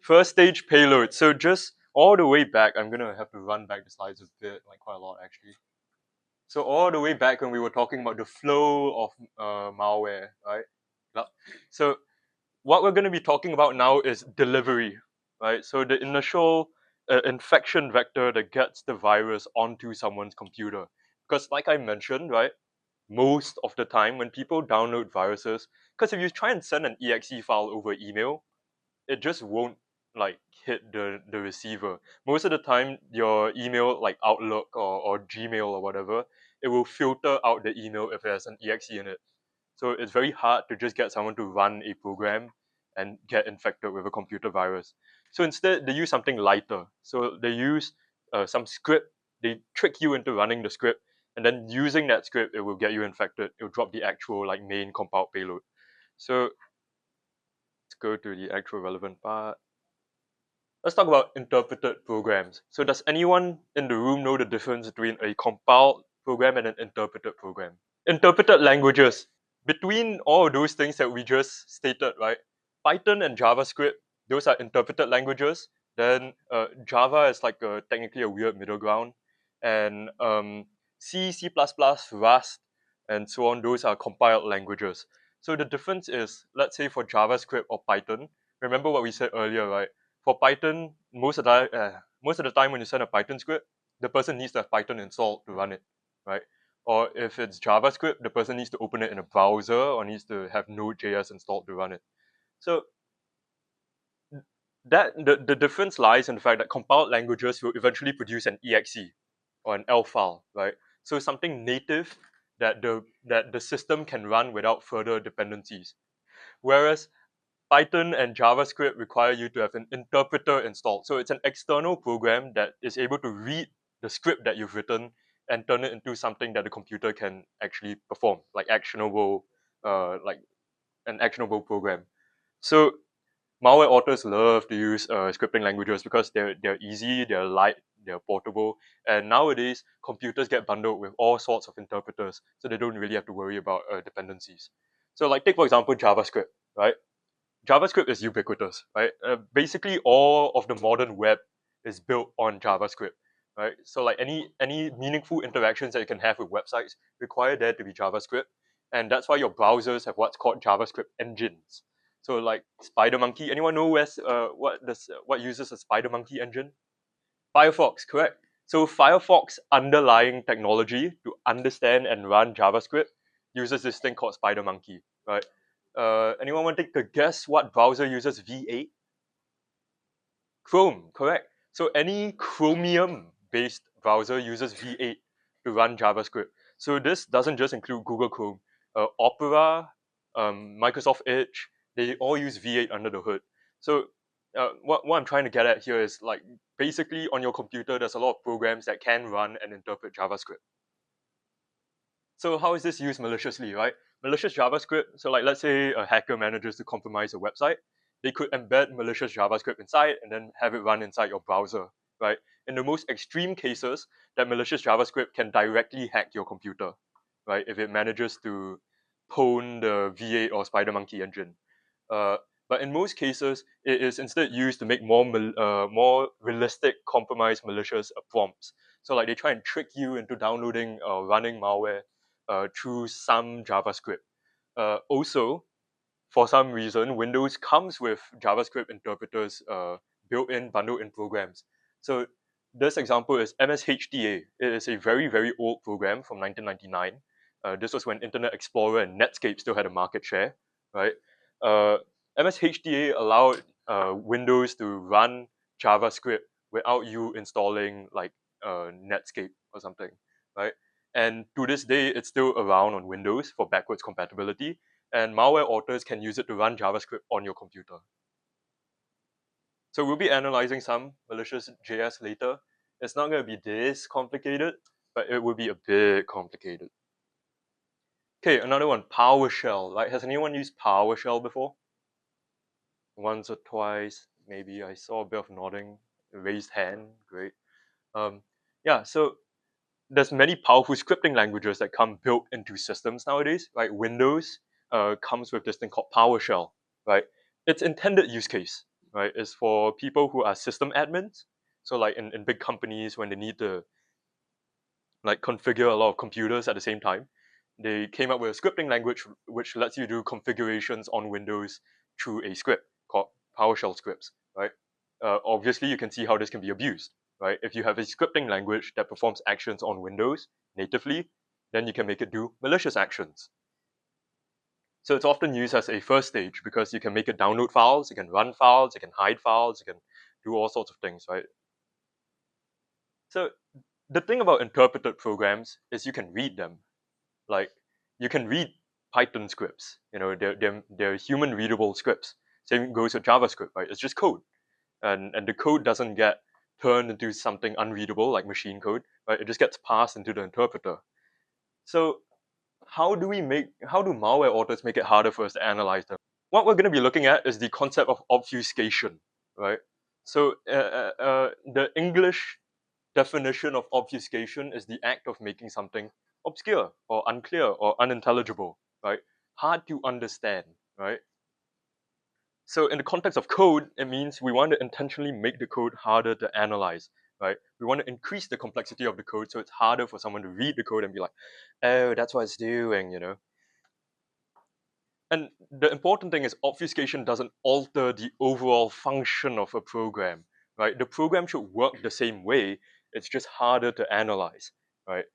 first stage payload. So just all the way back, I'm gonna have to run back the slides a bit, like quite a lot actually. So all the way back when we were talking about the flow of malware, right? So what we're going to be talking about now is delivery, right? So the initial infection vector that gets the virus onto someone's computer. Because like I mentioned, right, most of the time when people download viruses, because if you try and send an exe file over email, it just won't like hit the receiver. Most of the time, your email like Outlook or Gmail or whatever, it will filter out the email if there's an exe in it. So it's very hard to just get someone to run a program and get infected with a computer virus. So instead, they use something lighter. So they use some script. They trick you into running the script, and then using that script, it will get you infected. It will drop the actual like main compiled payload. So let's go to the actual relevant part. Let's talk about interpreted programs. So does anyone in the room know the difference between a compiled program and an interpreted program? Interpreted languages. Between all those things that we just stated, right? Python and JavaScript, those are interpreted languages. Then Java is like technically a weird middle ground. And C, C++, Rust, and so on, those are compiled languages. So the difference is, let's say for JavaScript or Python, remember what we said earlier, right? For Python, most of the time when you send a Python script, the person needs to have Python installed to run it, right? Or if it's JavaScript, the person needs to open it in a browser or needs to have Node.js installed to run it. So the difference lies in the fact that compiled languages will eventually produce an exe or an L file, right? So something native that the system can run without further dependencies. Whereas Python and JavaScript require you to have an interpreter installed. So it's an external program that is able to read the script that you've written and turn it into something that the computer can actually perform, like like an actionable program. So malware authors love to use scripting languages because they're easy, they're light, they're portable, and nowadays computers get bundled with all sorts of interpreters, so they don't really have to worry about dependencies. So like take for example JavaScript, right? JavaScript is ubiquitous, right? Basically, all of the modern web is built on JavaScript, right? So, like any meaningful interactions that you can have with websites require there to be JavaScript, and that's why your browsers have what's called JavaScript engines. So, like SpiderMonkey, anyone know what uses a SpiderMonkey engine? Firefox, correct. So Firefox underlying technology to understand and run JavaScript uses this thing called SpiderMonkey, right? Anyone want to take a guess what browser uses V8? Chrome, correct. So any Chromium-based browser uses V8 to run JavaScript. So this doesn't just include Google Chrome. Opera, Microsoft Edge, they all use V8 under the hood. So what I'm trying to get at here is like basically on your computer, there's a lot of programs that can run and interpret JavaScript. So how is this used maliciously, right? Malicious JavaScript, so like let's say a hacker manages to compromise a website, they could embed malicious JavaScript inside and then have it run inside your browser, right? In the most extreme cases, that malicious JavaScript can directly hack your computer, right? If it manages to pwn the V8 or SpiderMonkey engine. Uh, but in most cases, it is instead used to make more realistic, compromised malicious prompts. So like they try and trick you into downloading running malware through some JavaScript. Also, for some reason, Windows comes with JavaScript interpreters built-in, bundled-in programs. So this example is MSHTA. It is a very, very old program from 1999. This was when Internet Explorer and Netscape still had a market share, right? Uh, MSHTA allowed Windows to run JavaScript without you installing like Netscape or something, right? And to this day, it's still around on Windows for backwards compatibility, and malware authors can use it to run JavaScript on your computer. So we'll be analyzing some malicious JS later. It's not going to be this complicated, but it will be a bit complicated. Okay, another one, PowerShell. Right? Has anyone used PowerShell before? Once or twice, maybe. I saw a bit of nodding, raised hand, great. Yeah, so there's many powerful scripting languages that come built into systems nowadays. Right, Windows comes with this thing called PowerShell. Right, its intended use case. right, is for people who are system admins. So like in big companies, when they need to like configure a lot of computers at the same time, they came up with a scripting language which lets you do configurations on Windows through a script called PowerShell scripts, right? Obviously, you can see how this can be abused, right? If you have a scripting language that performs actions on Windows natively, then you can make it do malicious actions. So it's often used as a first stage because you can make it download files, you can run files, you can hide files, you can do all sorts of things, right? So the thing about interpreted programs is you can read them. Like you can read Python scripts, they're human readable scripts. Same goes with JavaScript, right? It's just code. And the code doesn't get turned into something unreadable like machine code, right? It just gets passed into the interpreter. So how do malware authors make it harder for us to analyze them? What we're going to be looking at is the concept of obfuscation, right? So the English definition of obfuscation is the act of making something obscure or unclear or unintelligible, right? Hard to understand, right? So in the context of code, it means we want to intentionally make the code harder to analyze, right? We want to increase the complexity of the code so it's harder for someone to read the code and be like, oh, that's what it's doing. And the important thing is obfuscation doesn't alter the overall function of a program, right? The program should work the same way. It's just harder to analyze, right?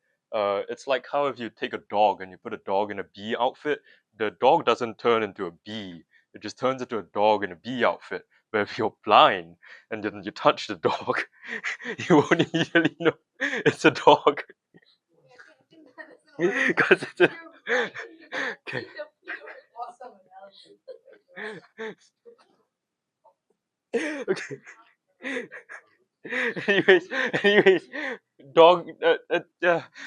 It's like how if you take a dog and you put a dog in a bee outfit, the dog doesn't turn into a bee. It just turns into a dog in a bee outfit. But if you're blind and then you touch the dog, you won't immediately know it's a dog. Because it's a... Okay. Okay. anyways, anyways, dog.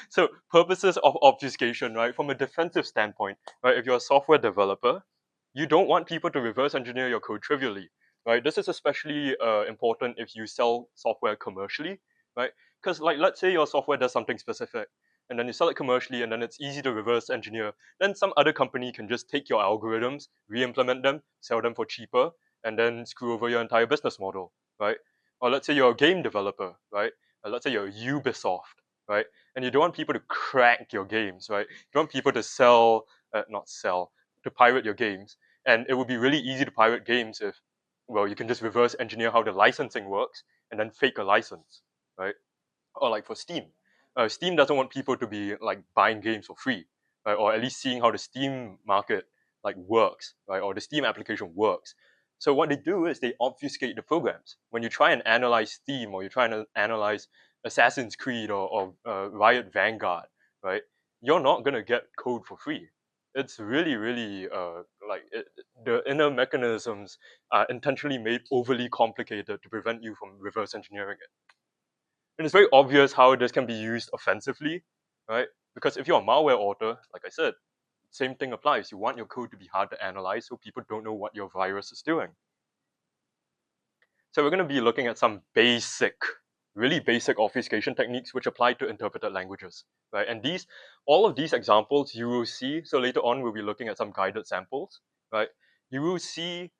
So purposes of obfuscation, right? From a defensive standpoint, right? If you're a software developer, you don't want people to reverse engineer your code trivially, right? This is especially important if you sell software commercially, right? Because like let's say your software does something specific, and then you sell it commercially, and then it's easy to reverse engineer. Then some other company can just take your algorithms, re-implement them, sell them for cheaper, and then screw over your entire business model, right? Or let's say you're a game developer, right? Or let's say you're Ubisoft, right? And you don't want people to crack your games, right? You don't want people to not sell, to pirate your games. And it would be really easy to pirate games if, well, you can just reverse engineer how the licensing works and then fake a license, right? Or like for Steam. Steam doesn't want people to be like buying games for free, right? Or at least seeing how the Steam market like works, right? Or the Steam application works. So what they do is they obfuscate the programs. When you try and analyze Steam or you try and analyze Assassin's Creed or Riot Vanguard, right? You're not gonna get code for free. It's really, really the inner mechanisms are intentionally made overly complicated to prevent you from reverse engineering it. And it's very obvious how this can be used offensively, right? Because if you're a malware author, like I said, same thing applies. You want your code to be hard to analyze so people don't know what your virus is doing. So we're going to be looking at some really basic obfuscation techniques which apply to interpreted languages, right? And all of these examples you will see, so later on we'll be looking at some guided samples, right? You will see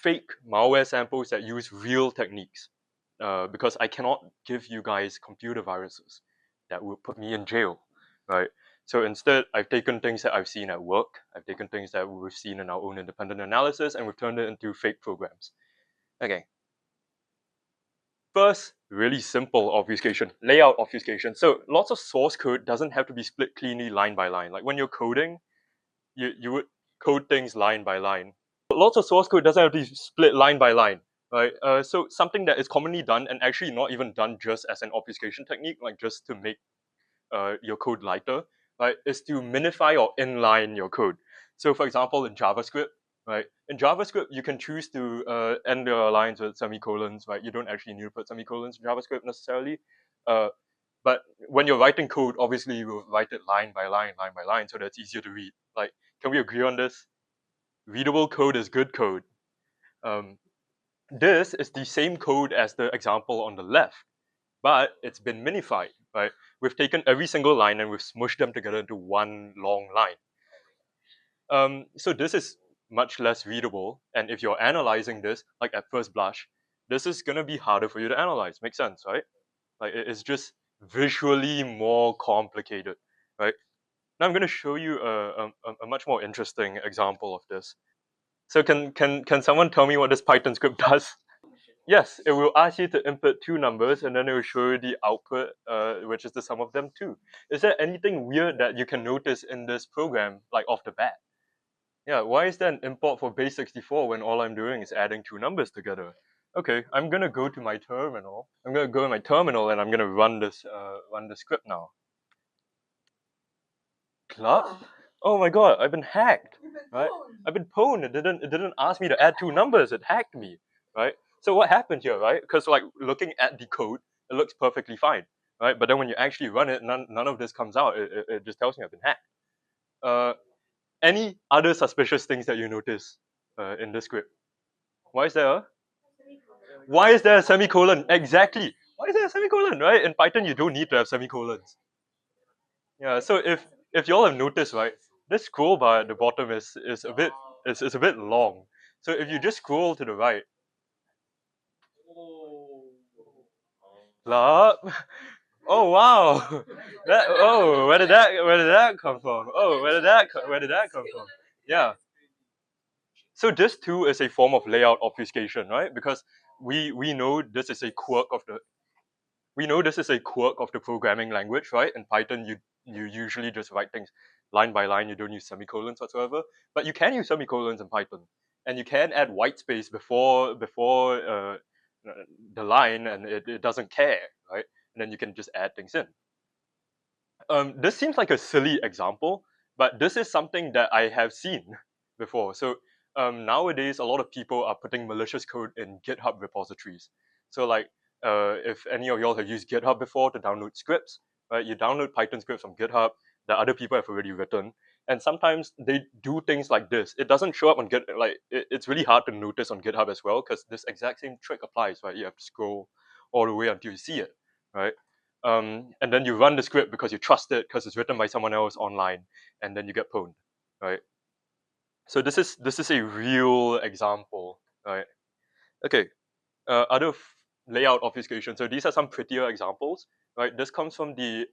fake malware samples that use real techniques, because I cannot give you guys computer viruses that will put me in jail, right? So instead, I've taken things that I've seen at work, I've taken things that we've seen in our own independent analysis, and we've turned it into fake programs. Okay. First, really simple obfuscation, layout obfuscation. So lots of source code doesn't have to be split cleanly line by line. Like when you're coding, you would code things line by line. Lots of source code doesn't have to be split line by line, right? So something that is commonly done and actually not even done just as an obfuscation technique, like just to make your code lighter, right, is to minify or inline your code. So for example, in JavaScript, right, in JavaScript, you can choose to end your lines with semicolons, right? You don't actually need to put semicolons in JavaScript necessarily. But when you're writing code, obviously you will write it line by line, so that's easier to read. Like, can we agree on this? Readable code is good code. This is the same code as the example on the left, but it's been minified, right? We've taken every single line and we've smushed them together into one long line. So this is much less readable. And if you're analyzing this, like at first blush, this is gonna be harder for you to analyze. Makes sense, right? Like it's just visually more complicated, right? Now I'm gonna show you a much more interesting example of this. So can someone tell me what this Python script does? Yes, it will ask you to input two numbers and then it will show you the output, which is the sum of them too. Is there anything weird that you can notice in this program, like off the bat? Yeah, why is there an import for base64 when all I'm doing is adding two numbers together? Okay, I'm gonna go to my terminal. I'm gonna go to my terminal and I'm gonna run the script now. Club? Oh my god, I've been hacked. Right? I've been pwned. It didn't ask me to add two numbers. It hacked me. Right? So what happened here, right? Because like looking at the code, it looks perfectly fine. Right? But then when you actually run it, none of this comes out. It just tells me I've been hacked. Uh, any other suspicious things that you notice in this script? Why is there a why is there a semicolon? Exactly. Why is there a semicolon? Right? In Python, you don't need to have semicolons. Yeah. So if y'all have noticed, right, this scroll bar at the bottom is a bit long. So if you just scroll to the right, blah. Oh wow, where did that come from? Oh, where did that come from? Yeah. So this too is a form of layout obfuscation, right? Because we know this is a quirk of the programming language, right? In Python, you usually just write things line by line. You don't use semicolons whatsoever. But you can use semicolons in Python, and you can add white space before the line, and it doesn't care, right? And then you can just add things in. This seems like a silly example, but this is something that I have seen before. So nowadays, a lot of people are putting malicious code in GitHub repositories. So like, if any of y'all have used GitHub before to download scripts, right? You download Python scripts from GitHub that other people have already written, and sometimes they do things like this. It doesn't show up on Git. Like it's really hard to notice on GitHub as well because this exact same trick applies, right? You have to scroll all the way until you see it, right? And then you run the script because you trust it because it's written by someone else online, and then you get pwned, right? So this is a real example, right? Okay, layout obfuscation. So these are some prettier examples, right? This comes from the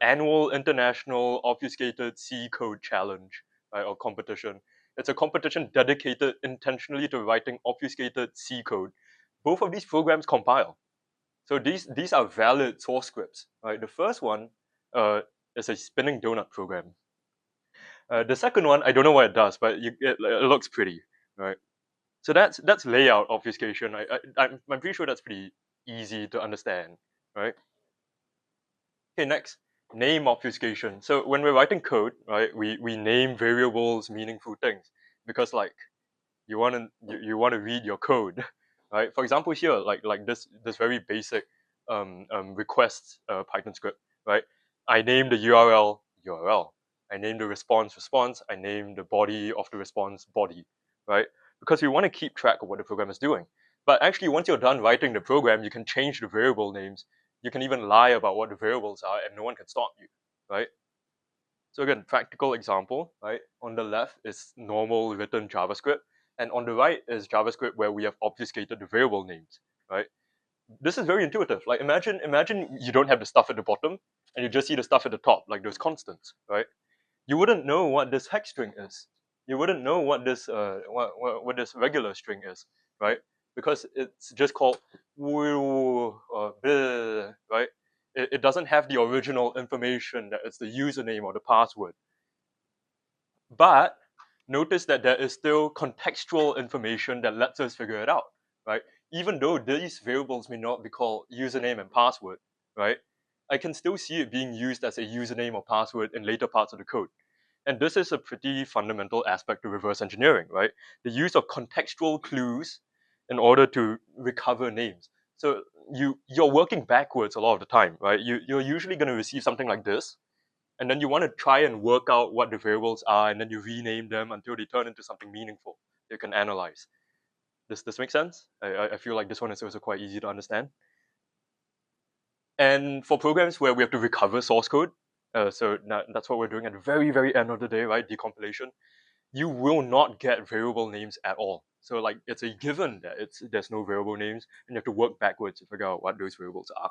annual International Obfuscated C Code Challenge, right, or competition. It's a competition dedicated intentionally to writing obfuscated C code. Both of these programs compile. So these are valid source scripts, right? The first one is a spinning donut program. The second one, I don't know what it does, but it looks pretty, right? So that's layout obfuscation. I'm pretty sure that's pretty easy to understand, right? Okay, next, name obfuscation. So when we're writing code, right, we name variables meaningful things because like you want to read your code, right? For example, here like this very basic request Python script, right? I name the URL. I name the response. I name the body of the response body, right? Because we want to keep track of what the program is doing. But actually, once you're done writing the program, you can change the variable names. You can even lie about what the variables are, and no one can stop you, right? So again, practical example, right? On the left is normal written JavaScript, and on the right is JavaScript where we have obfuscated the variable names, right? This is very intuitive. Like imagine you don't have the stuff at the bottom and you just see the stuff at the top, like those constants, right? You wouldn't know what this hex string is. You wouldn't know what this regular string is, right? Because it's just called right? It doesn't have the original information that it's the username or the password. But notice that there is still contextual information that lets us figure it out, right? Even though these variables may not be called username and password, right? I can still see it being used as a username or password in later parts of the code. And this is a pretty fundamental aspect of reverse engineering, right? The use of contextual clues in order to recover names. So you're working backwards a lot of the time, right? You're usually going to receive something like this, and then you want to try and work out what the variables are, and then you rename them until they turn into something meaningful you can analyze. This make sense? I feel like this one is also quite easy to understand. And for programs where we have to recover source code, so that's what we're doing at the very end of the day, right? Decompilation. you will not get variable names at all. So like it's a given that there's no variable names, and you have to work backwards to figure out what those variables are.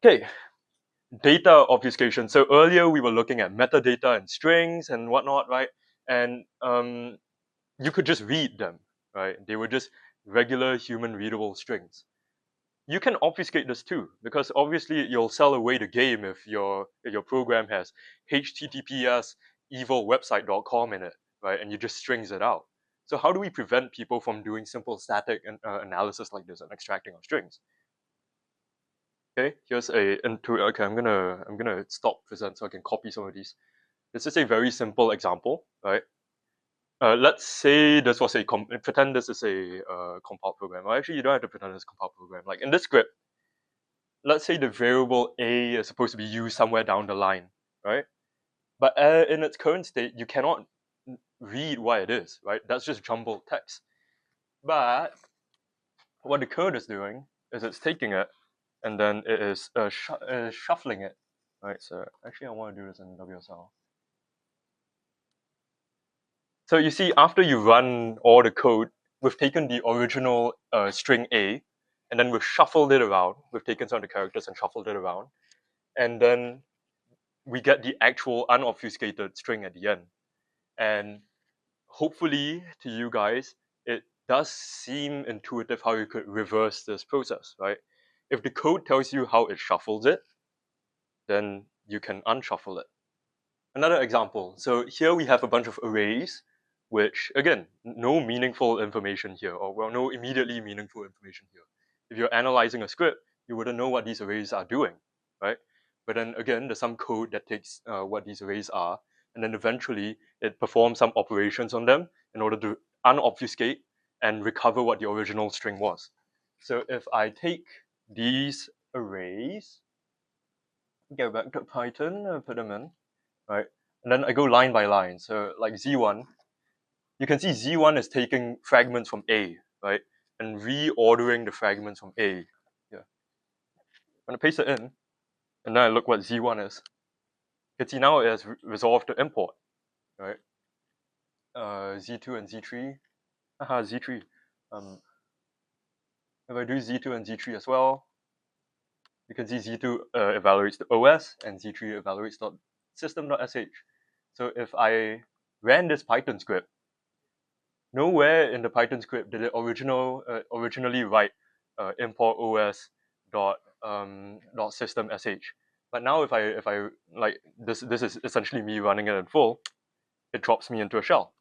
Okay, data obfuscation. So earlier we were looking at metadata and strings and whatnot, right? And you could just read them, right? They were just regular human readable strings. You can obfuscate this too, because obviously you'll sell away the game if your program has https evilwebsite.com in it, right? And you just strings it out. So how do we prevent people from doing simple static analysis like this and extracting of strings? Okay, here's okay, I'm gonna stop present so I can copy some of these. This is a very simple example, right? Let's say this was pretend this is a compiled program. Well, actually, you don't have to pretend it's a compiled program. Like in this script, let's say the variable a is supposed to be used somewhere down the line, right? But in its current state, you cannot read what it is, right? That's just jumbled text. But what the code is doing is it's taking it and then it is shuffling it, right? So actually, I want to do this in WSL. So you see, after you run all the code, we've taken the original string A, and then we've shuffled it around. We've taken some of the characters and shuffled it around, and then we get the actual unobfuscated string at the end. And hopefully, to you guys, it does seem intuitive how you could reverse this process, right? If the code tells you how it shuffles it, then you can unshuffle it. Another example. So here we have a bunch of arrays, which again, no meaningful information here, or well, no immediately meaningful information here. If you're analyzing a script, you wouldn't know what these arrays are doing, right? But then again, there's some code that takes what these arrays are, and then eventually it performs some operations on them in order to unobfuscate and recover what the original string was. So if I take these arrays, go back to Python and put them in, right? And then I go line by line. So like Z1, you can see Z1 is taking fragments from A, right? And reordering the fragments from A. Yeah. When I paste it in, and then I look what Z1 is, you can see now it has resolved to import, right? Z2 and Z3. Aha, Z3. If I do Z2 and Z3 as well, you can see Z2 evaluates the OS and Z3 evaluates system.sh. So if I ran this Python script, nowhere in the Python script did it originally write import os dot system sh. But now if I like this is essentially me running it in full, it drops me into a shell,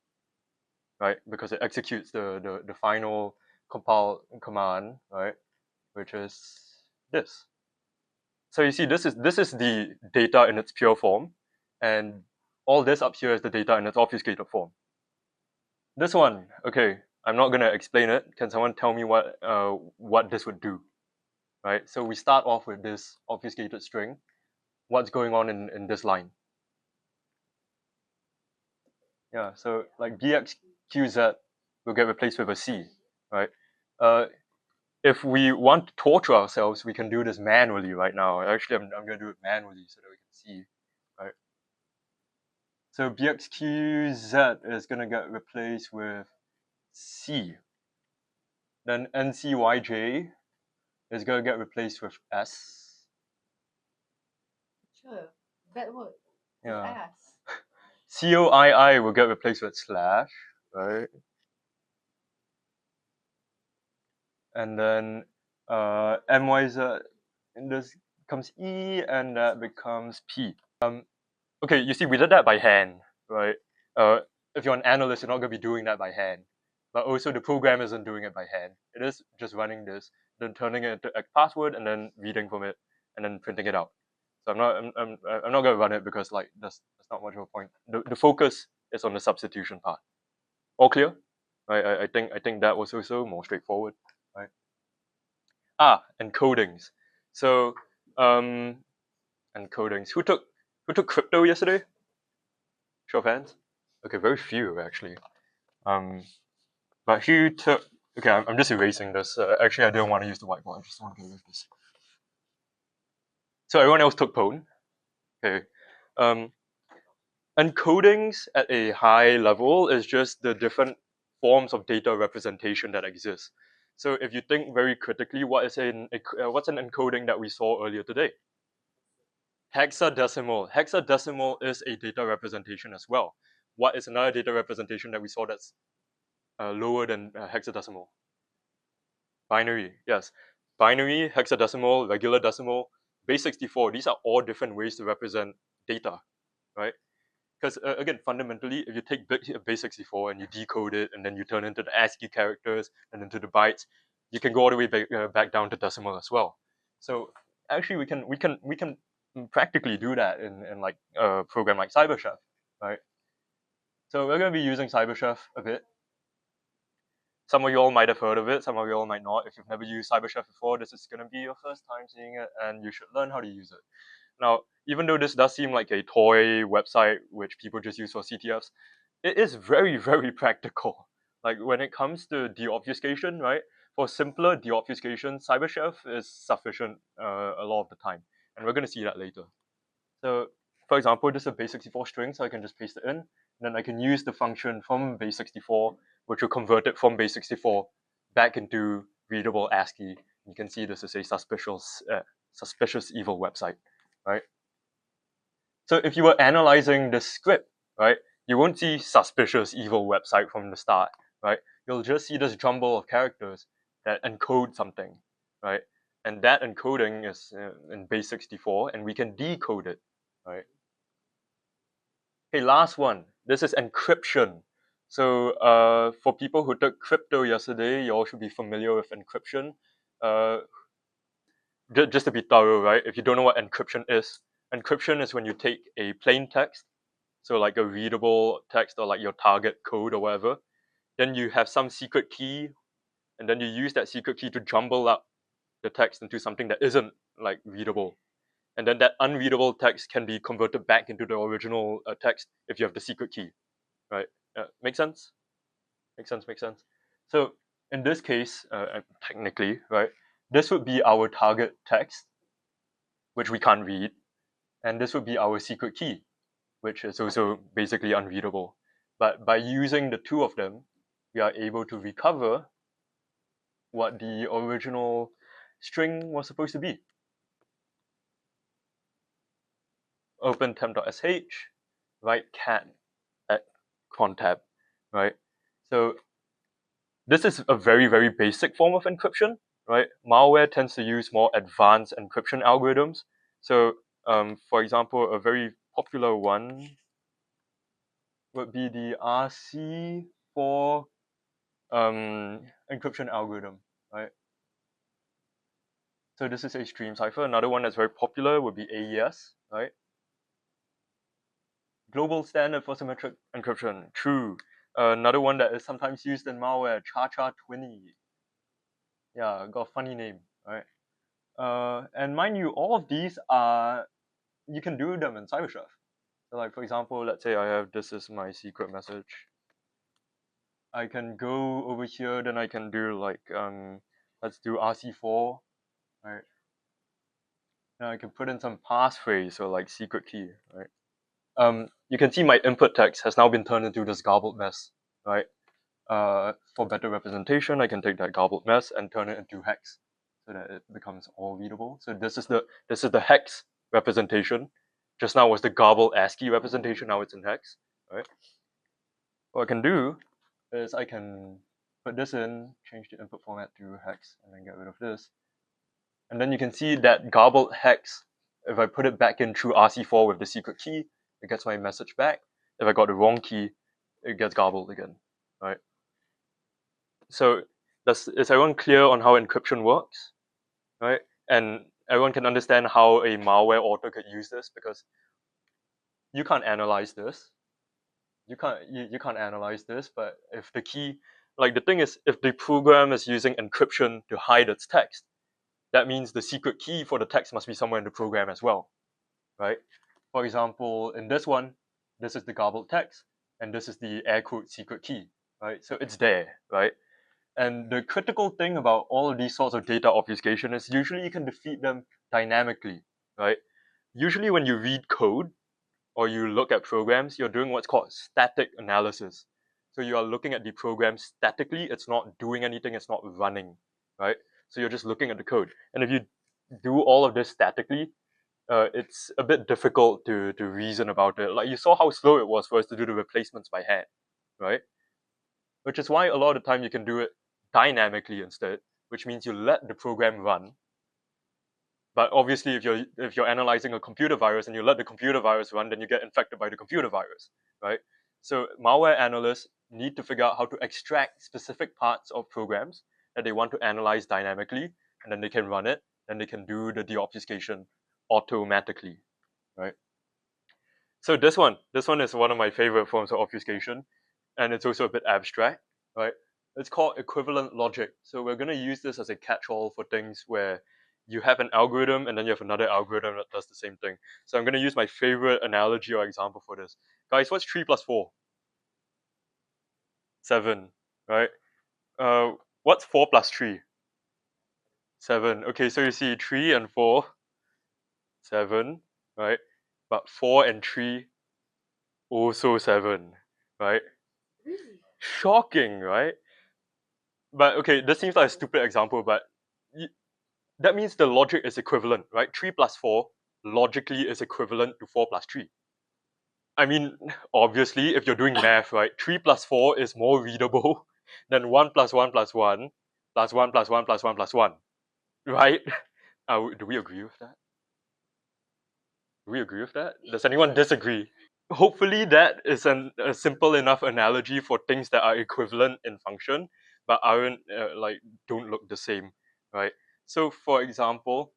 right? Because it executes the final compile command, right? Which is this. So you see, this is the data in its pure form, and all this up here is the data in its obfuscated form. This one, okay, I'm not gonna explain it. Can someone tell me what this would do? Right. So we start off with this obfuscated string. What's going on in this line? Yeah. So like BXQZ will get replaced with a C, right? If we want to torture ourselves, we can do this manually right now. Actually, I'm gonna do it manually so that we can see, right? So BXQZ is gonna get replaced with C. Then NCYJ is going to get replaced with S. Sure, that word. Yeah. COII will get replaced with slash, right? And then MYZ, and this becomes E, and that becomes P. Okay, you see, we did that by hand, right? If you're an analyst, you're not going to be doing that by hand. But also, the program isn't doing it by hand. It is just running this, then turning it into a password, and then reading from it, and then printing it out. So I'm not going to run it because like that's not much of a point. The focus is on the substitution part. All clear? I think that was also more straightforward, right? Encodings. So encodings. Who took crypto yesterday? Show of hands. Okay, very few actually. But who took? Okay, I'm just erasing this. Actually, I don't want to use the whiteboard. I just want to get rid of this. So everyone else took Pwn. Okay. Encodings at a high level is just the different forms of data representation that exist. So if you think very critically, what's an encoding that we saw earlier today? Hexadecimal. Hexadecimal is a data representation as well. What is another data representation that we saw that's lower than hexadecimal? Binary, yes. Binary, hexadecimal, regular decimal, base 64. These are all different ways to represent data, right? Because again, fundamentally, if you take base 64 and you decode it, and then you turn into the ASCII characters and into the bytes, you can go all the way back down to decimal as well. So actually, we can practically do that in like a program like CyberChef, right? So we're going to be using CyberChef a bit. Some of you all might have heard of it, some of you all might not. If you've never used CyberChef before, this is going to be your first time seeing it, and you should learn how to use it. Now, even though this does seem like a toy website which people just use for CTFs, it is very, very practical. Like when it comes to deobfuscation, right? For simpler deobfuscation, CyberChef is sufficient a lot of the time, and we're going to see that later. So, for example, this is a base 64 string, so I can just paste it in, and then I can use the function from base 64, which will convert it from base 64 back into readable ASCII. You can see this is a suspicious evil website, right? So if you were analyzing the script, right, you won't see suspicious evil website from the start, right? You'll just see this jumble of characters that encode something, right? And that encoding is in base 64, and we can decode it, right? Okay, last one. This is encryption. So for people who took crypto yesterday, you all should be familiar with encryption. Uh, just to be thorough, right? If you don't know what encryption is when you take a plain text, so like a readable text or like your target code or whatever, then you have some secret key, and then you use that secret key to jumble up the text into something that isn't like readable. And then that unreadable text can be converted back into the original text if you have the secret key, right? Make sense? Makes sense. So in this case, technically, right, this would be our target text, which we can't read, and this would be our secret key, which is also basically unreadable. But by using the two of them, we are able to recover what the original string was supposed to be. Open temp.sh, write cat at contab, right? So this is a very, very basic form of encryption, right? Malware tends to use more advanced encryption algorithms. So for example, a very popular one would be the RC4 encryption algorithm, right? So this is a stream cipher. Another one that's very popular would be AES, right? Global standard for symmetric encryption, true. Another one that is sometimes used in malware, Cha-Cha-20. Yeah, got a funny name, right? And mind you, all of these are, you can do them in CyberChef. So like for example, let's say I have, this is my secret message. I can go over here, then I can do like, let's do RC4, right? Now I can put in some passphrase or like secret key, right? You can see my input text has now been turned into this garbled mess, right? For better representation, I can take that garbled mess and turn it into hex, so that it becomes all readable. So this is the hex representation. Just now was the garbled ASCII representation. Now it's in hex, right? What I can do is I can put this in, change the input format to hex, and then get rid of this. And then you can see that garbled hex, if I put it back in through RC4 with the secret key, it gets my message back. If I got the wrong key, it gets garbled again, right? So is everyone clear on how encryption works, right? And everyone can understand how a malware author could use this, because you can't analyze this. You can't analyze this, but if the key, like the thing is, if the program is using encryption to hide its text, that means the secret key for the text must be somewhere in the program as well, right? For example, in this one, this is the garbled text, and this is the air quote secret key, right? So it's there, right? And the critical thing about all of these sorts of data obfuscation is usually you can defeat them dynamically, right? Usually when you read code, or you look at programs, you're doing what's called static analysis. So you are looking at the program statically. It's not doing anything. It's not running, right? So you're just looking at the code. And if you do all of this statically, it's a bit difficult to reason about it. Like you saw how slow it was for us to do the replacements by hand, right? Which is why a lot of the time you can do it dynamically instead, which means you let the program run. But obviously, if you're analyzing a computer virus and you let the computer virus run, then you get infected by the computer virus, right? So malware analysts need to figure out how to extract specific parts of programs that they want to analyze dynamically, and then they can run it, and they can do the deobfuscation automatically, right? So this one is one of my favorite forms of obfuscation, and it's also a bit abstract, right? It's called equivalent logic. So we're going to use this as a catch-all for things where you have an algorithm and then you have another algorithm that does the same thing. So I'm going to use my favorite analogy or example for this. Guys, what's 3 plus 4? 7, right? What's 4 plus 3? 7. Okay, so you see 3 and 4, 7, right? But 4 and 3, also 7, right? Shocking, right? But okay, this seems like a stupid example, but that means the logic is equivalent, right? 3 plus 4 logically is equivalent to 4 plus 3. I mean, obviously, if you're doing math, right, 3 plus 4 is more readable than 1 plus 1 plus 1 plus 1 plus 1 plus 1 plus 1, right? Do we agree with that? Do we agree with that? Does anyone disagree? Hopefully that is a simple enough analogy for things that are equivalent in function but aren't don't look the same, right? So for example,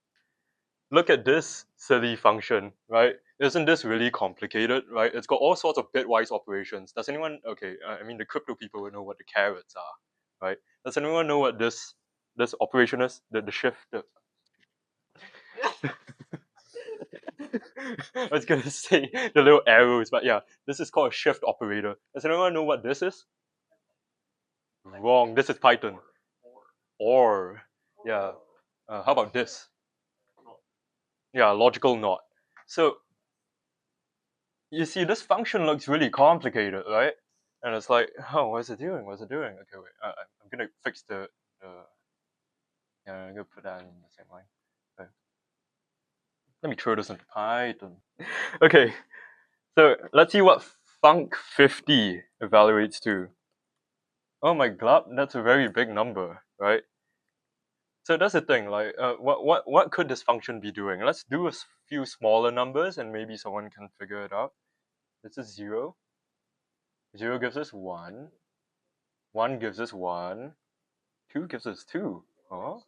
look at this silly function, right? Isn't this really complicated, right? It's got all sorts of bitwise operations. Does anyone, okay, I mean the crypto people will know what the carrots are, right? Does anyone know what this operation is? The shift, I was gonna say the little arrows, but yeah, this is called a shift operator. Does anyone know what this is? Wrong. This is Python. Or, yeah. How about this? Yeah, logical not. So you see, this function looks really complicated, right? And it's like, oh, what's it doing? What's it doing? Okay, wait. I'm gonna fix the. Yeah, I'm gonna put that in the same line. Okay. Let me throw this into Python. Okay, so let's see what func50 evaluates to. Oh my god, that's a very big number, right? So that's the thing, like, what could this function be doing? Let's do a few smaller numbers and maybe someone can figure it out. This is 0. 0 gives us 1. 1 gives us 1. 2 gives us 2. Oh,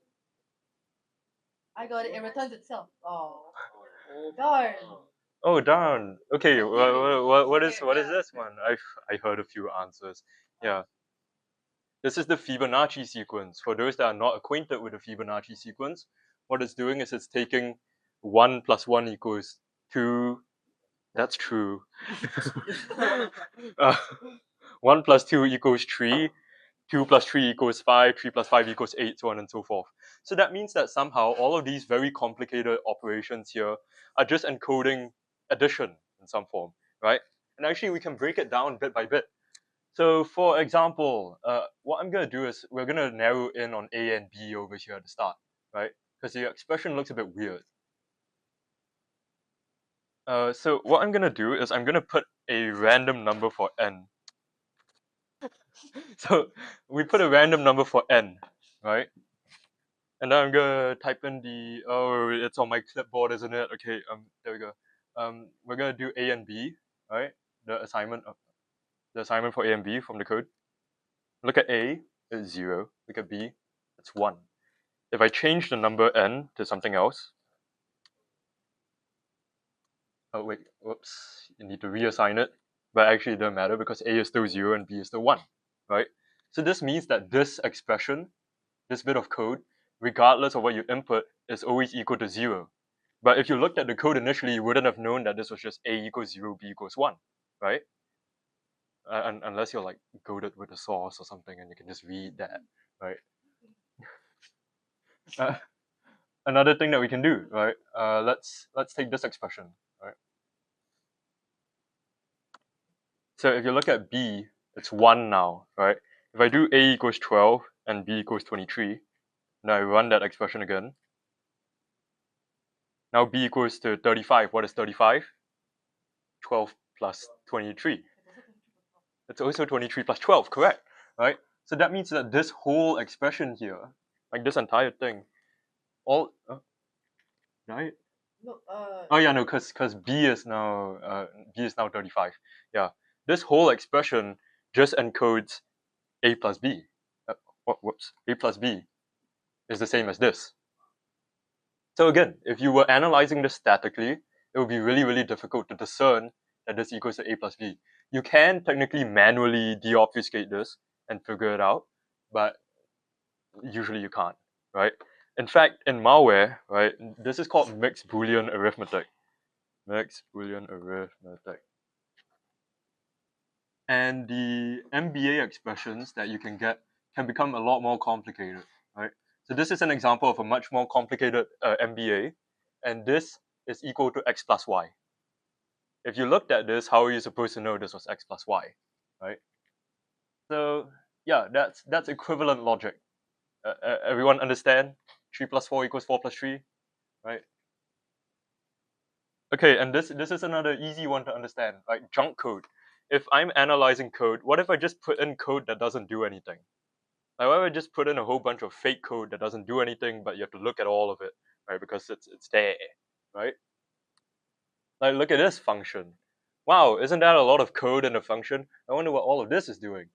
I got it. It returns itself. Oh, darn. oh darn. Okay, what is this one? I heard a few answers. Yeah. This is the Fibonacci sequence. For those that are not acquainted with the Fibonacci sequence, what it's doing is it's taking 1 plus 1 equals 2. That's true. uh, 1 plus 2 equals 3. 2 plus 3 equals 5. 3 plus 5 equals 8, so on and so forth. So that means that somehow all of these very complicated operations here are just encoding addition in some form, right? And actually, we can break it down bit by bit. So for example, what I'm going to do is we're going to narrow in on A and B over here at the start, right? Because the expression looks a bit weird. So what I'm going to do is I'm going to put a random number for n. So we put a random number for n, right? And then I'm going to type in oh, it's on my clipboard, isn't it? Okay, there we go. We're going to do A and B, right? The assignment for A and B from the code. Look at A, it's 0. Look at B, it's 1. If I change the number n to something else, oh wait, whoops, you need to reassign it, but actually it doesn't matter because A is still 0 and B is still 1, right? So this means that this expression, this bit of code, regardless of what you input, is always equal to 0. But if you looked at the code initially, you wouldn't have known that this was just A equals 0, B equals 1, right? Unless you're like goaded with a source or something and you can just read that, right? Another thing that we can do, right? Let's take this expression, right? So if you look at B, it's 1 now, right? If I do A equals 12 and B equals 23, now I run that expression again. Now B equals to 35. What is 35? 12 plus 23. It's also 23 plus 12, correct? Right? So that means that this whole expression here, like this entire thing, all right? No, Oh yeah, no, because B is now 35. Yeah, this whole expression just encodes A plus B. Whoops, A plus B is the same as this. So again, if you were analyzing this statically, it would be really, really difficult to discern that this equals to A plus B. You can technically manually deobfuscate this and figure it out, but usually you can't, right? In fact, in malware, right, this is called mixed Boolean arithmetic. Mixed Boolean arithmetic. And the MBA expressions that you can get can become a lot more complicated, right? So this is an example of a much more complicated MBA, and this is equal to x plus y. If you looked at this, how are you supposed to know this was x plus y, right? So yeah, that's equivalent logic. Everyone understand? 3 plus 4 equals 4 plus 3, right? Okay, and this is another easy one to understand, like junk code. If I'm analyzing code, what if I just put in code that doesn't do anything? Like, why would I just put in a whole bunch of fake code that doesn't do anything, but you have to look at all of it, right? Because it's there, right? Like, look at this function. Wow, isn't that a lot of code in a function? I wonder what all of this is doing.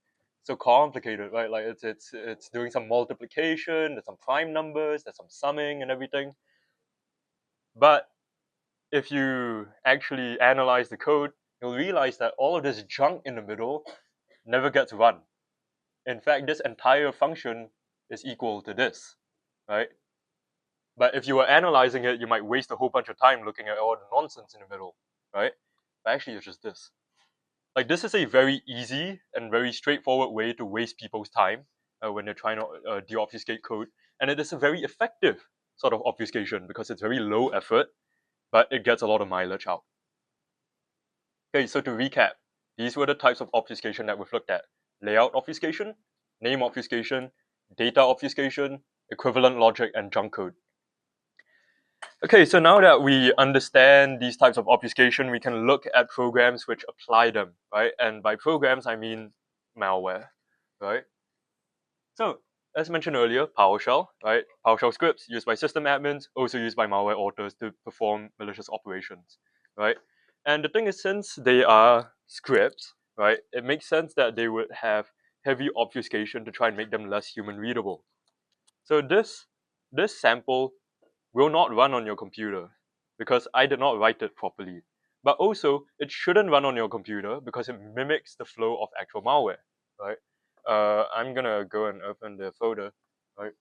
So complicated, right? Like it's doing some multiplication, there's some prime numbers, there's some summing and everything. But if you actually analyze the code, you'll realize that all of this junk in the middle never gets run. In fact, this entire function is equal to this, right? But if you were analyzing it, you might waste a whole bunch of time looking at all the nonsense in the middle, right? But actually, it's just this. Like, this is a very easy and very straightforward way to waste people's time when they're trying to deobfuscate code. And it is a very effective sort of obfuscation because it's very low effort, but it gets a lot of mileage out. Okay, so to recap, these were the types of obfuscation that we've looked at. Layout obfuscation, name obfuscation, data obfuscation, equivalent logic, and junk code. Okay, so now that we understand these types of obfuscation, we can look at programs which apply them, right? And by programs, I mean malware, right? So, as mentioned earlier, PowerShell, right? PowerShell scripts used by system admins, also used by malware authors to perform malicious operations, right? And the thing is, since they are scripts, right, it makes sense that they would have heavy obfuscation to try and make them less human readable. So this sample will not run on your computer because I did not write it properly. But also, it shouldn't run on your computer because it mimics the flow of actual malware, right? I'm gonna go and open the folder, right?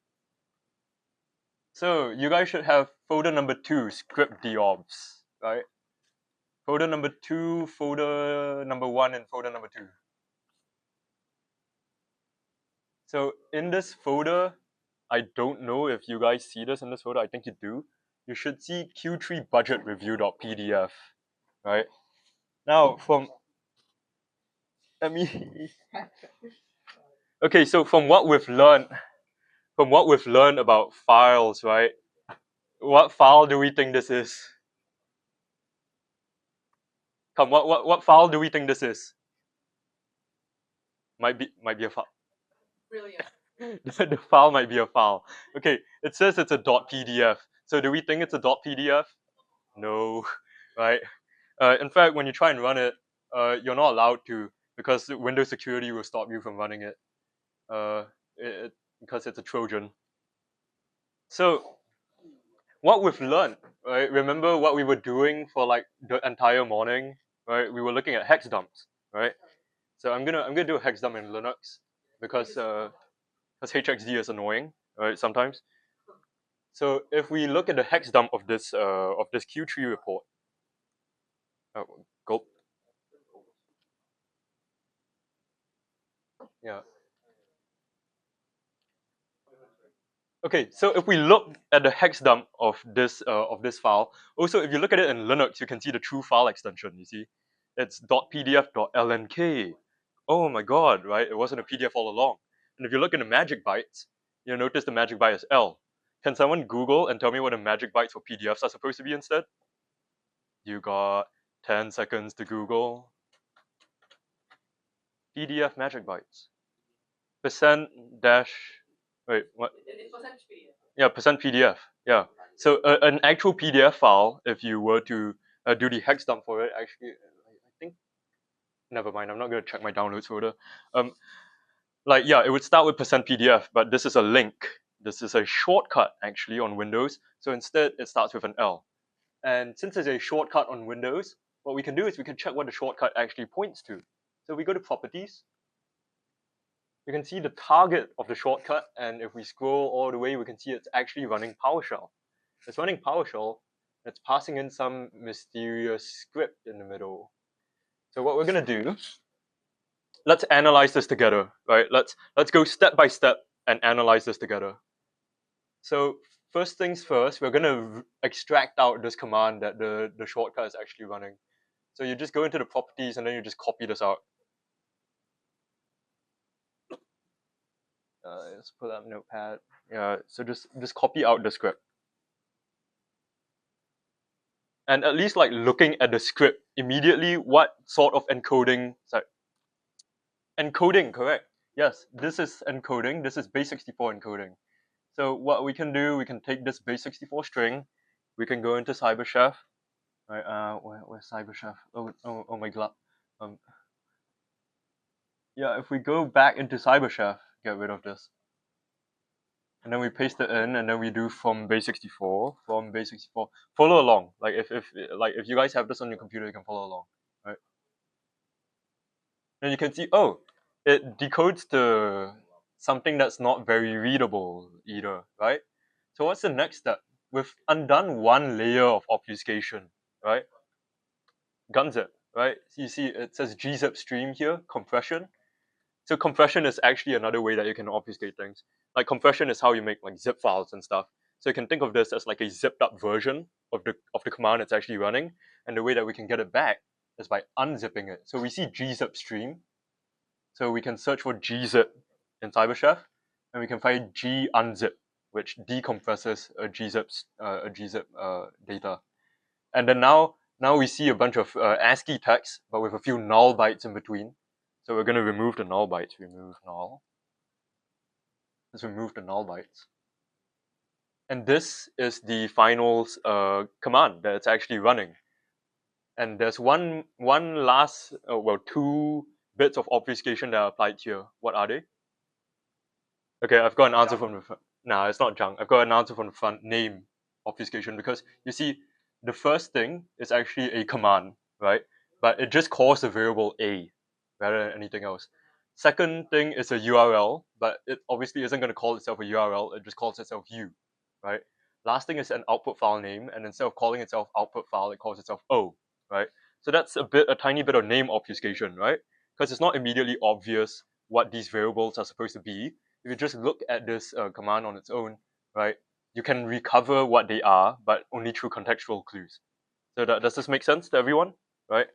So you guys should have folder number 2, script deobs, right? Folder number 2, folder number 1, and folder number 2. So in this folder, I don't know if you guys see this in this folder. I think you do. You should see Q3 budget review.pdf, right? Now let me okay, so from what we've learned about files, right? What file do we think this is? Come, what file do we think this is? Might be a file. brilliant. The file might be a file. Okay, it says it's a .pdf. So do we think it's a .pdf? No, right? In fact, when you try and run it, you're not allowed to because Windows security will stop you from running it. Because it's a Trojan. So what we've learned, right? Remember what we were doing for like the entire morning, right? We were looking at hex dumps, right? So I'm gonna do a hex dump in Linux because HXD is annoying, right? Sometimes. So if we look at the hex dump of this Q3 report, gulp, yeah. Okay, so if we look at the hex dump of this file, also if you look at it in Linux, you can see the true file extension. You see, It's .pdf.lnk. Oh my god, right? It wasn't a PDF all along. And if you look in the magic bytes, you'll notice the magic byte is L. Can someone Google and tell me what the magic bytes for PDFs are supposed to be instead? You got 10 seconds to Google. PDF magic bytes. Percent dash, wait, what? Yeah, percent PDF. Yeah. So an actual PDF file, if you were to do the hex dump for it, actually, I think, never mind, I'm not going to check my downloads folder. Like, yeah, it would start with percent %PDF, but this is a link. This is a shortcut actually on Windows. So instead, it starts with an L. And since it's a shortcut on Windows, what we can do is we can check what the shortcut actually points to. So we go to Properties. You can see the target of the shortcut, and if we scroll all the way, we can see it's actually running PowerShell. It's running PowerShell. It's passing in some mysterious script in the middle. So what we're gonna do, let's analyze this together, right? Let's go step by step and analyze this together. So first things first, we're gonna extract out this command that the shortcut is actually running. So you just go into the properties and then you just copy this out. Let's pull up Notepad. Yeah, so just copy out the script. And at least like looking at the script immediately, what sort of encoding, sorry, encoding, correct. Yes, this is encoding, this is base64 encoding. So what we can do, we can take this base64 string, we can go into CyberChef, right, where's CyberChef? Oh my god. Yeah, if we go back into CyberChef, get rid of this. And then we paste it in, and then we do from base64, Follow along. Like if you guys have this on your computer, you can follow along, right? And you can see, oh, it decodes to something that's not very readable either, right? So what's the next step? We've undone one layer of obfuscation, right? Gunzip, right? So you see it says gzip stream here, compression. So compression is actually another way that you can obfuscate things. Like compression is how you make like zip files and stuff. So you can think of this as like a zipped up version of the command it's actually running. And the way that we can get it back is by unzipping it. So we see gzip stream. So we can search for gzip in CyberChef, and we can find gunzip, which decompresses a gzip data. And then now we see a bunch of ASCII text, but with a few null bytes in between. So we're going to remove the null bytes. Remove null. Let's remove the null bytes. And this is the final command that it's actually running. And there's one last, two bits of obfuscation that are applied here. What are they? Okay, I've got an answer from the front. Nah, it's not junk. I've got an answer from the front. Name obfuscation, because you see, the first thing is actually a command, right? But it just calls the variable a rather than anything else. Second thing is a URL, but it obviously isn't going to call itself a URL. It just calls itself u, right? Last thing is an output file name, and instead of calling itself output file, it calls itself o, right? So that's a tiny bit of name obfuscation, right? Because it's not immediately obvious what these variables are supposed to be. If you just look at this command on its own, right, you can recover what they are, but only through contextual clues. So does this make sense to everyone, right?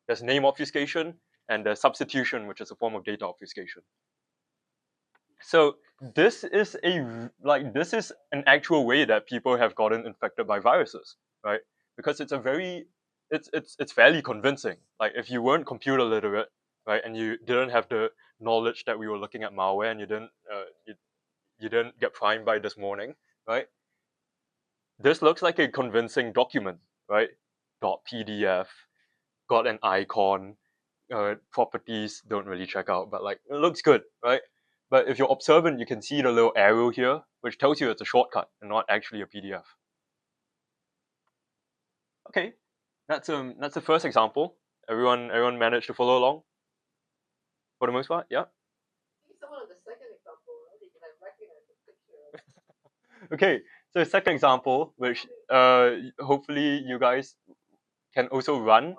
There's name obfuscation and there's substitution, which is a form of data obfuscation. So this is an actual way that people have gotten infected by viruses, right? Because it's a very it's fairly convincing. Like if you weren't computer literate, right, and you didn't have the knowledge that we were looking at malware, and you didn't get primed by this morning, right? This looks like a convincing document, right? .pdf, got an icon, properties don't really check out, but like it looks good, right? But if you're observant, you can see the little arrow here, which tells you it's a shortcut and not actually a PDF. Okay, that's the first example. Everyone managed to follow along for the most part, yeah. Someone on the second example, right? You can recognize the picture. Okay, so second example, which hopefully you guys can also run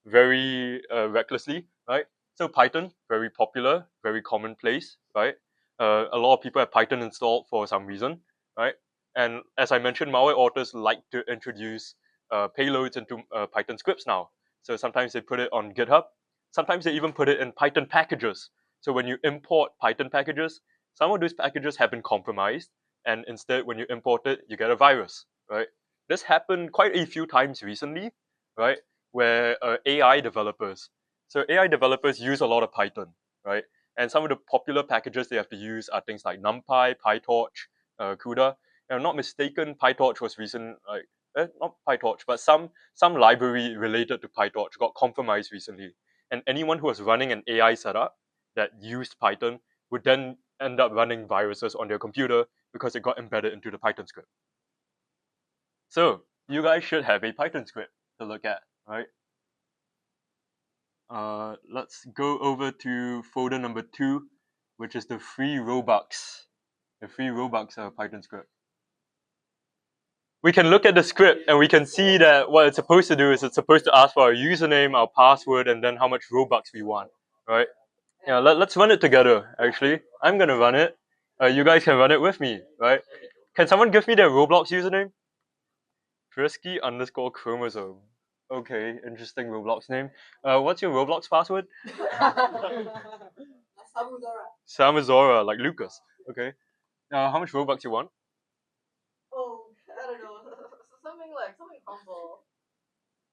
very recklessly, right? So Python, very popular, very commonplace, right? A lot of people have Python installed for some reason, right? And as I mentioned, malware authors like to introduce payloads into Python scripts now. So sometimes they put it on GitHub. Sometimes they even put it in Python packages. So when you import Python packages, some of those packages have been compromised, and instead, when you import it, you get a virus, right? This happened quite a few times recently, right? Where AI developers use a lot of Python, right? And some of the popular packages they have to use are things like NumPy, PyTorch, CUDA. If I'm not mistaken, PyTorch was recent, like not PyTorch, but some library related to PyTorch got compromised recently. And anyone who was running an AI setup that used Python would then end up running viruses on their computer because it got embedded into the Python script. So you guys should have a Python script to look at, right? Let's go over to folder number 2, which is the free Robux. The free Robux Python script. We can look at the script and we can see that what it's supposed to do is it's supposed to ask for our username, our password, and then how much Robux we want, right? Yeah, let's run it together, actually. I'm gonna run it. You guys can run it with me, right? Can someone give me their Roblox username? Frisky underscore chromosome. Okay, interesting Roblox name. What's your Roblox password? Samazora, like Lucas. Okay. How much Robux you want? Oh, I don't know. Something humble.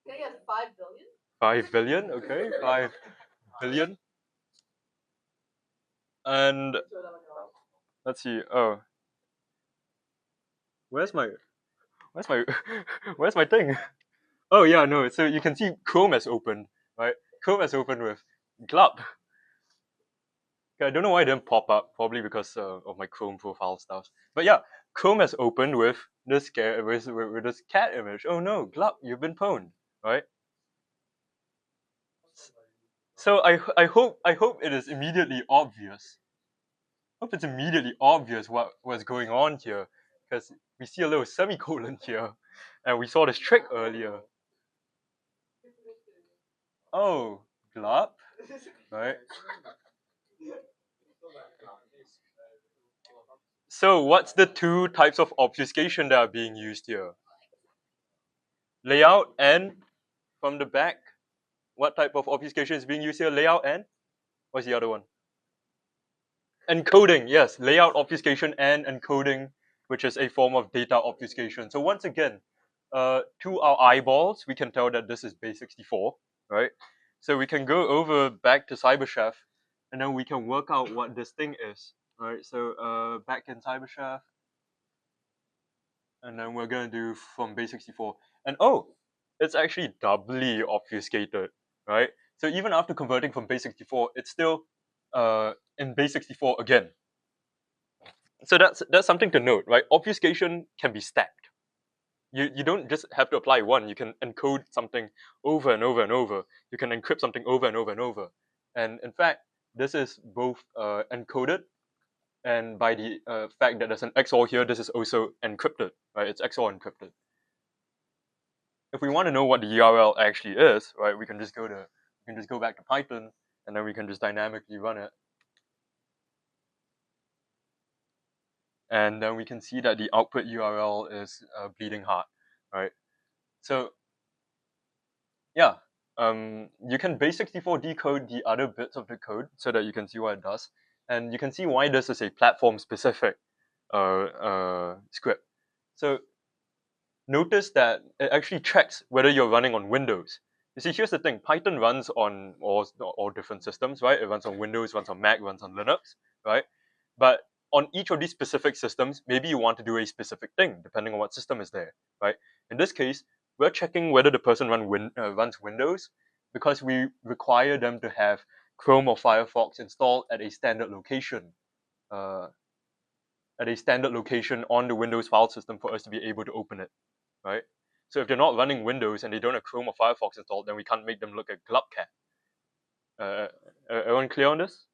Can I get 5 billion? 5 billion, okay. 5 billion. And let's see. Oh, where's my where's my where's my thing? Oh yeah, no. So you can see Chrome has opened, right? Chrome has opened with Glub. Okay, I don't know why it didn't pop up. Probably because of my Chrome profile stuff. But yeah, Chrome has opened with this with this cat image. Oh no, Glub, you've been pwned, right? So I hope it is immediately obvious. Hope it's immediately obvious what's going on here, because we see a little semicolon here, and we saw this trick earlier. Oh, Glub, right? So what's the two types of obfuscation that are being used here? Layout and from the back. What type of obfuscation is being used here? Layout and what's the other one? Encoding, yes. Layout obfuscation and encoding, which is a form of data obfuscation. So once again, to our eyeballs, we can tell that this is base 64, right? So we can go over back to CyberChef, and then we can work out what this thing is, right? So back in CyberChef, and then we're gonna do from base 64. And oh, it's actually doubly obfuscated, right? So even after converting from base 64, it's still in base 64 again. So that's something to note, right? Obfuscation can be stacked. You don't just have to apply one. You can encode something over and over and over. You can encrypt something over and over and over. And in fact, this is both encoded, and by the fact that there's an XOR here, this is also encrypted, right? It's XOR encrypted. If we want to know what the URL actually is, right, we can just go back to Python, and then we can just dynamically run it. And then we can see that the output URL is bleeding heart, right? So yeah, you can base 64 decode the other bits of the code so that you can see what it does, and you can see why this is a platform specific script. So notice that it actually checks whether you're running on Windows. You see, here's the thing: Python runs on all different systems, right? It runs on Windows, runs on Mac, runs on Linux, right? But on each of these specific systems, maybe you want to do a specific thing depending on what system is there, right? In this case, we're checking whether the person runs Windows because we require them to have Chrome or Firefox installed at a standard location. Uh, at a standard location on the Windows file system for us to be able to open it, right? So if they're not running Windows and they don't have Chrome or Firefox installed, then we can't make them look at Glubcat. Everyone clear on this?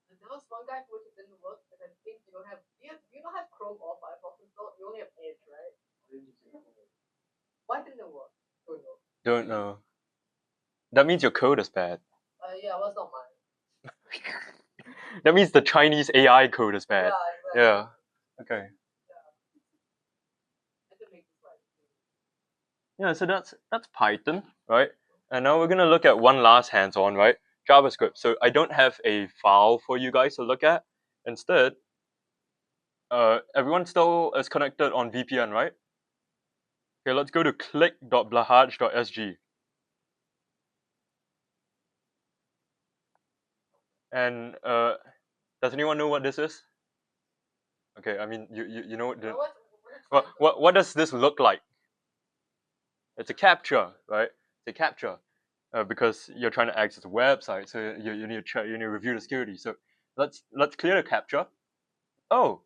There was one guy who didn't work, and I think you don't have Chrome or Firefox installed. You only have Edge, right? Why didn't it work? Don't know. That means your code is bad. Yeah, well, it's not mine. That means the Chinese AI code is bad. Yeah, exactly. Yeah. Okay. Yeah, so that's Python, right? And now we're gonna look at one last hands-on, right? JavaScript. So I don't have a file for you guys to look at. Instead, everyone still is connected on VPN, right? Okay, let's go to click.blahaj.sg. And does anyone know what this is? Okay, I mean, you know what does this look like? It's a captcha, right? It's a captcha because you're trying to access a website, so you need to check, you need to review the security. So let's clear the captcha. Oh,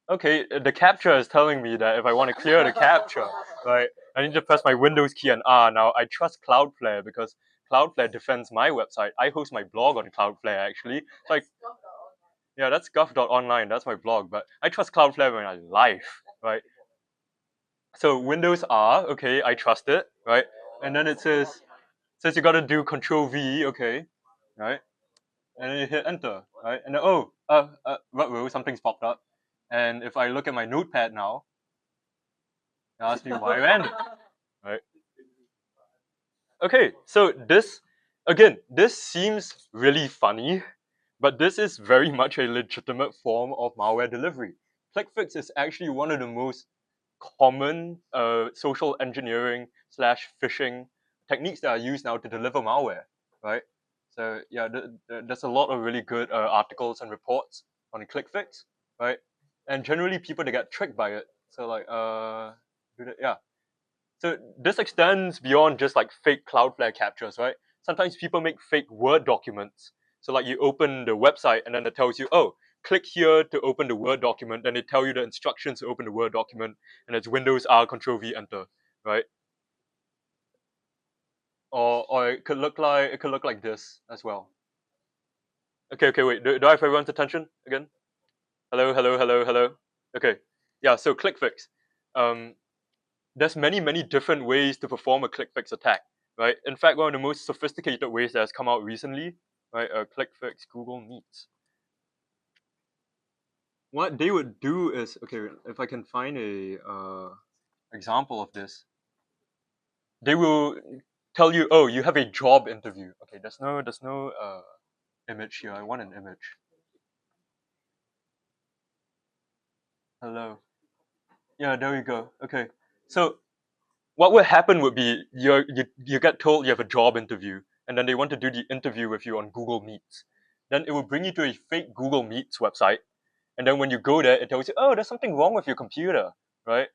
okay. The captcha is telling me that if I want to clear the captcha, right, I need to press my Windows key and R. Now I trust Cloudflare because Cloudflare defends my website. I host my blog on Cloudflare actually. It's like, yeah, that's guff.online. That's my blog, but I trust Cloudflare with my life, right? So Windows R, okay, I trust it, right? And then it says you gotta do Control V, okay, right? And then you hit Enter, right? And then what something's popped up. And if I look at my notepad now, it asks me why I ended, right? Okay, so this seems really funny, but this is very much a legitimate form of malware delivery. ClickFix is actually one of the most common social engineering slash phishing techniques that are used now to deliver malware, right? So yeah, there's a lot of really good articles and reports on ClickFix, right? And generally people they get tricked by it. So like yeah. So this extends beyond just like fake Cloudflare captures, right? Sometimes people make fake Word documents. So like you open the website and then it tells you, oh, click here to open the Word document. Then they tell you the instructions to open the Word document, and it's Windows R Control V Enter, right? Or it could look like this as well. Okay, wait. Do I have everyone's attention again? Hello. Okay, yeah. So ClickFix. Um, there's many different ways to perform a ClickFix attack, right? In fact, one of the most sophisticated ways that has come out recently, right? ClickFix Google Meets. What they would do is, okay, if I can find a example of this, they will tell you, oh, you have a job interview. Okay, there's no image here. I want an image. Hello. Yeah, there we go. Okay, so what would happen would be you get told you have a job interview, and then they want to do the interview with you on Google Meets. Then it will bring you to a fake Google Meets website, and then when you go there, it tells you, oh, there's something wrong with your computer, right?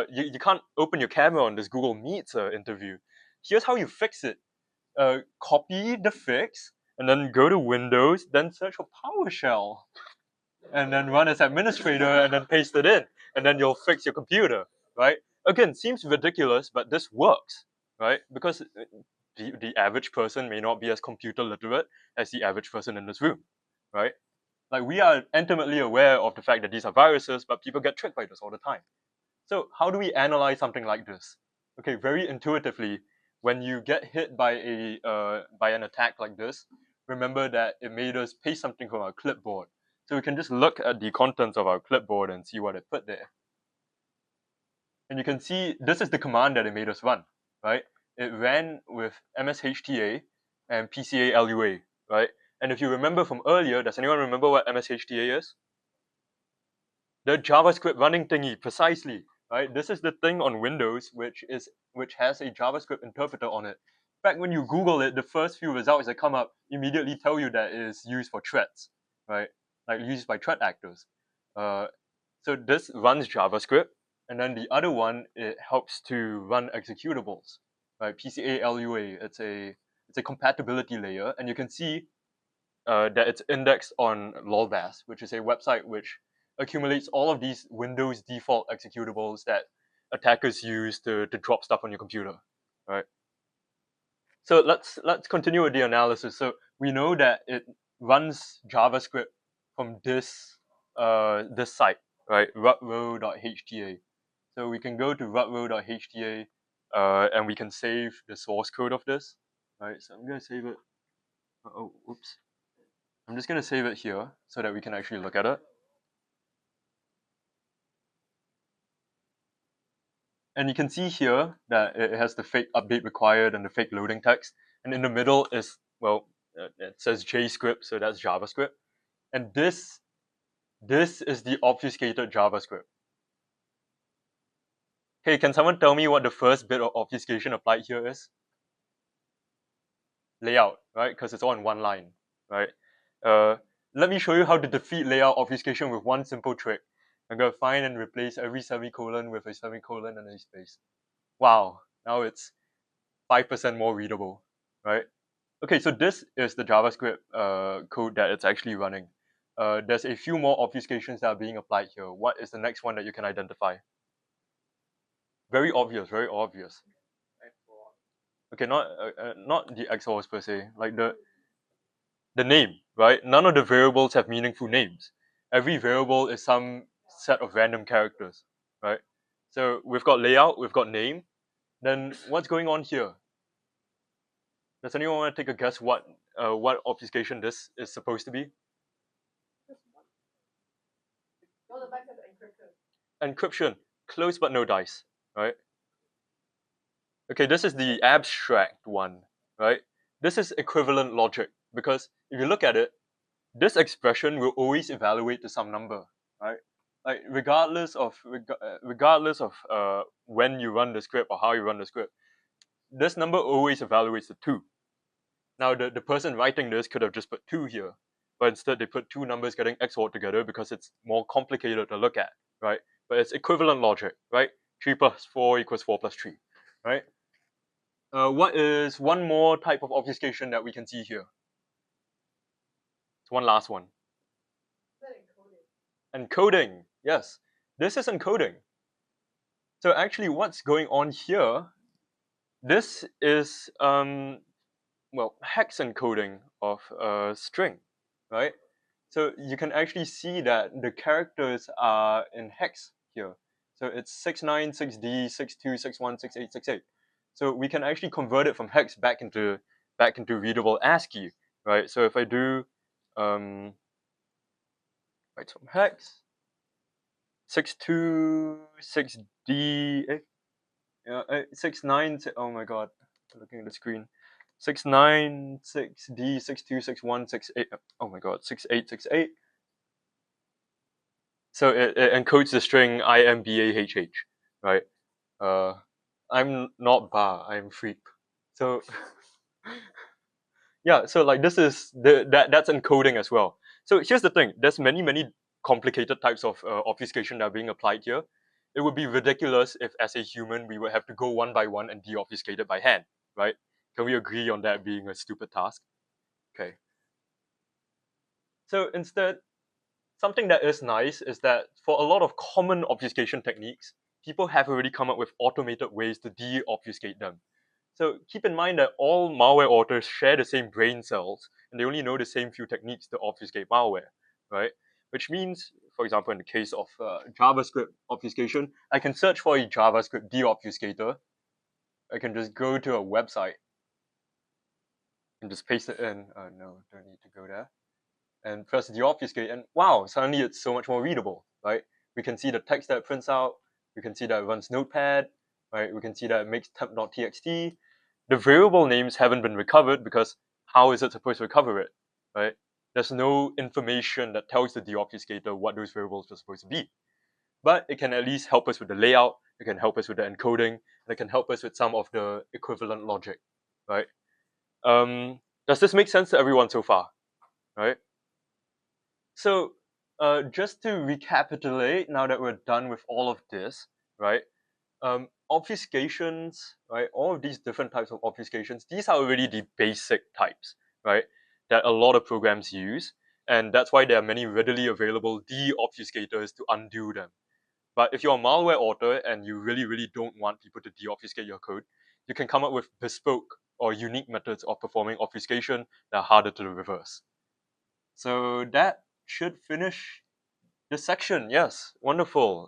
You can't open your camera on this Google Meets interview. Here's how you fix it. Copy the fix, and then go to Windows, then search for PowerShell, and then run as administrator, and then paste it in, and then you'll fix your computer, right? Again, seems ridiculous, but this works, right? Because the average person may not be as computer literate as the average person in this room, right? Like we are intimately aware of the fact that these are viruses, but people get tricked by this all the time. So how do we analyze something like this? Okay, very intuitively, when you get hit by by an attack like this, remember that it made us paste something from our clipboard. So we can just look at the contents of our clipboard and see what it put there. And you can see this is the command that it made us run, right? It ran with MSHTA and PCALUA, right? And if you remember from earlier, does anyone remember what MSHTA is? The JavaScript running thingy, precisely, right? This is the thing on Windows which has a JavaScript interpreter on it. In fact, when you Google it, the first few results that come up immediately tell you that it is used for threats, right? Like used by threat actors. So this runs JavaScript, and then the other one it helps to run executables, right? PCALUA. It's a compatibility layer, and you can see that it's indexed on lolbas, which is a website which accumulates all of these Windows default executables that attackers use to drop stuff on your computer, right? So let's continue with the analysis. So we know that it runs JavaScript from this site, right? rutrow.hta. So we can go to rutrow.hta and we can save the source code of this, right? So I'm gonna save it. Oh, oops. I'm just gonna save it here so that we can actually look at it. And you can see here that it has the fake update required and the fake loading text. And in the middle is, well, it says JScript, so that's JavaScript. And this is the obfuscated JavaScript. Okay, can someone tell me what the first bit of obfuscation applied here is? Layout, right? Because it's all in one line, right? Let me show you how to defeat layout obfuscation with one simple trick. I'm going to find and replace every semicolon with a semicolon and a space. Wow, now it's 5% more readable, right? Okay, so this is the JavaScript code that it's actually running. There's a few more obfuscations that are being applied here. What is the next one that you can identify? Very obvious, very obvious. Okay, not the XORs per se, like the name, right? None of the variables have meaningful names. Every variable is some set of random characters, right? So we've got layout, we've got name. Then what's going on here? Does anyone want to take a guess what obfuscation this is supposed to be? No, the back says encryption. Encryption, close but no dice, right? Okay, this is the abstract one, right? This is equivalent logic because if you look at it, this expression will always evaluate to some number, right? Like regardless of when you run the script or how you run the script, this number always evaluates to 2. Now the person writing this could have just put 2 here, but instead they put 2 numbers getting XORed together because it's more complicated to look at, right? But it's equivalent logic, right? 3 plus 4 equals 4 plus 3, right? What is one more type of obfuscation that we can see here? It's one last one. Encoding, yes. This is encoding. So actually what's going on here, this is, well, hex encoding of a string, right? So you can actually see that the characters are in hex here. So it's 696D, 6261, 6868. So we can actually convert it from hex back into readable ASCII, right? So if I do write some hex 626D, 69. Oh my god, I'm looking at the screen. 696D, 626168. Oh my god, 6868. So it encodes the string IMBAHH, right? I'm not bar, I'm freak. So yeah, so like this is that's encoding as well. So here's the thing: there's many complicated types of obfuscation that are being applied here. It would be ridiculous if, as a human, we would have to go one by one and de-obfuscate it by hand, right? Can we agree on that being a stupid task? Okay. So instead, something that is nice is that for a lot of common obfuscation techniques, people have already come up with automated ways to de-obfuscate them. So keep in mind that all malware authors share the same brain cells and they only know the same few techniques to obfuscate malware, right? Which means, for example, in the case of JavaScript obfuscation, I can search for a JavaScript de-obfuscator. I can just go to a website and just paste it in. No, don't need to go there. And press de-obfuscate, and wow, suddenly it's so much more readable, right? We can see the text that it prints out. We can see that it runs Notepad, right? We can see that it makes temp.txt. The variable names haven't been recovered because how is it supposed to recover it, right? There's no information that tells the de-obfuscator what those variables are supposed to be. But it can at least help us with the layout, it can help us with the encoding, and it can help us with some of the equivalent logic, right? Does this make sense to everyone so far, right? So just to recapitulate, now that we're done with all of this, right? Obfuscations, right? All of these different types of obfuscations, these are already the basic types, right? That a lot of programs use, and that's why there are many readily available de-obfuscators to undo them. But if you're a malware author and you really don't want people to de-obfuscate your code, you can come up with bespoke or unique methods of performing obfuscation that are harder to reverse. So that should finish this section. Yes, wonderful.